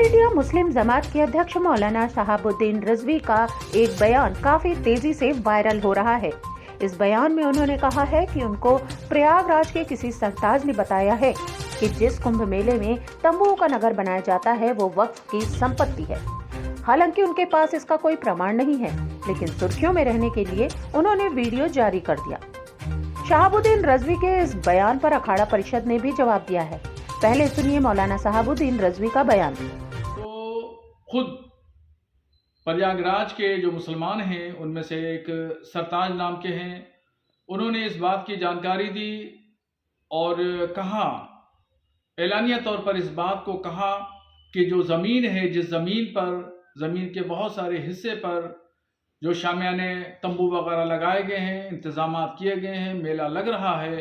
जमीयत मुस्लिम जमात के अध्यक्ष मौलाना शहाबुद्दीन रिजवी का एक बयान काफी तेजी से वायरल हो रहा है। इस बयान में उन्होंने कहा है कि उनको प्रयागराज के किसी सरताज ने बताया है कि जिस कुंभ मेले में तंबुओं का नगर बनाया जाता है वो वक्फ की संपत्ति है। हालांकि उनके पास इसका कोई प्रमाण नहीं है, लेकिन सुर्खियों में रहने के लिए उन्होंने वीडियो जारी कर दिया। शहाबुद्दीन रिजवी के इस बयान पर अखाड़ा परिषद ने भी जवाब दिया है। पहले सुनिए मौलाना शहाबुद्दीन रिजवी का बयान। तो खुद प्रयागराज के जो मुसलमान हैं उनमें से एक सरताज नाम के हैं, उन्होंने इस बात की जानकारी दी और कहा, एलानिया तौर पर इस बात को कहा कि जो ज़मीन है, जिस ज़मीन पर, ज़मीन के बहुत सारे हिस्से पर जो शामियाने तंबू वगैरह लगाए गए हैं, इंतज़ामात किए गए हैं, मेला लग रहा है,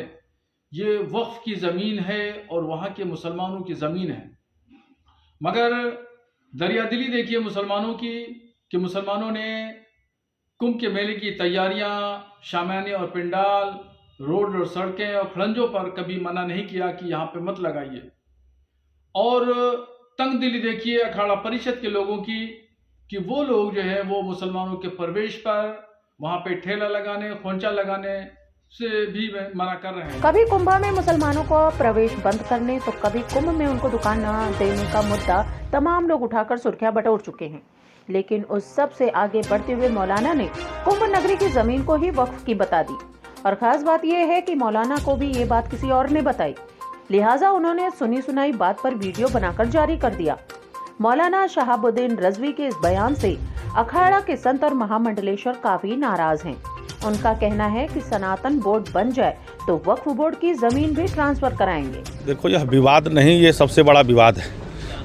ये वक्फ की ज़मीन है और वहाँ के मुसलमानों की ज़मीन है। मगर दरियादिली देखिए मुसलमानों की कि मुसलमानों ने कुंभ के मेले की तैयारियां, शामियाने और पिंडाल, रोड और सड़कें और खड़ंजों पर कभी मना नहीं किया कि यहाँ पे मत लगाइए। और तंग दिली देखिए अखाड़ा परिषद के लोगों की कि वो लोग जो है वो मुसलमानों के प्रवेश पर वहाँ पे ठेला लगाने, खोंचा लगाने से भी मना कर रहे हैं। कभी कुंभ में मुसलमानों को प्रवेश बंद करने तो कभी कुंभ में उनको दुकान न देने का मुद्दा तमाम लोग उठाकर सुर्खियां बटोर चुके हैं। लेकिन उस सब से आगे बढ़ते हुए मौलाना ने कुंभ नगरी की जमीन को ही वक्फ की बता दी। और खास बात यह है कि मौलाना को भी ये बात किसी और ने बताई, लिहाजा उन्होंने सुनी सुनाई बात पर वीडियो बनाकर जारी कर दिया। मौलाना शहाबुद्दीन रिजवी के इस बयान से अखाड़ा के संत और महामंडलेश्वर काफी नाराज हैं। उनका कहना है कि सनातन बोर्ड बन जाए तो वक्फ बोर्ड की जमीन भी ट्रांसफर कराएंगे। देखो, यह विवाद नहीं, ये सबसे बड़ा विवाद है।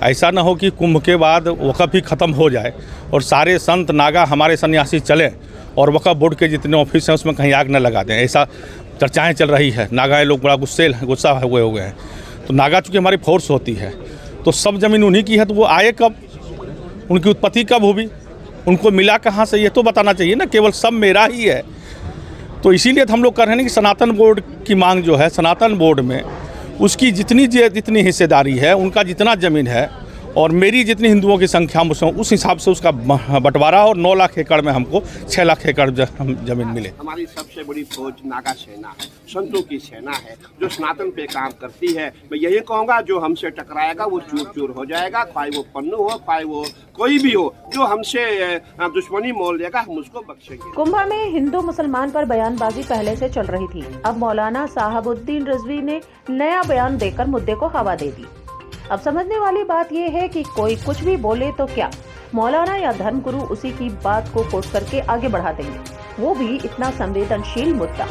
ऐसा न हो कि कुंभ के बाद वक्फ ही खत्म हो जाए और सारे संत नागा हमारे सन्यासी चलें और वक्फ बोर्ड के जितने ऑफिस हैं उसमें कहीं आग न लगा दें। ऐसा चर्चाएं चल रही है। नागा लोग बड़ा गुस्सा हुए हो गए हैं। तो नागा चूँकि हमारी फोर्स होती है तो सब जमीन उन्हीं की है, तो वो आए कब, उनकी उत्पत्ति कब हुई, उनको मिला कहाँ से, ये तो बताना चाहिए ना। केवल सब मेरा ही है। तो इसीलिए हम लोग कर रहे हैं कि सनातन बोर्ड की मांग जो है, सनातन बोर्ड में उसकी जितनी हिस्सेदारी है, उनका जितना ज़मीन है और मेरी जितनी हिंदुओं की संख्या उस हिसाब से उसका बंटवारा और 9 लाख एकड़ में हमको 6 लाख एकड़ जमीन मिले। हमारी सबसे बड़ी फौज नागा सेना है, संतों की सेना है जो सनातन पे काम करती है। मैं यही कहूँगा, जो हमसे टकराएगा वो चूर चूर हो जाएगा, चाहे वो पन्नू हो, चाहे वो कोई भी हो, जो हमसे दुश्मनी मोल लेगा हम उसको बख्शेंगे। कुंभ में हिंदू मुसलमान पर बयानबाजी पहले से चल रही थी। अब मौलाना शहाबुद्दीन रिजवी ने नया बयान देकर मुद्दे को हवा दे दी। अब समझने वाली बात यह है कि कोई कुछ भी बोले तो क्या, मौलाना या धर्मगुरु उसी की बात को कोट करके आगे बढ़ा देंगे, वो भी इतना संवेदनशील मुद्दा।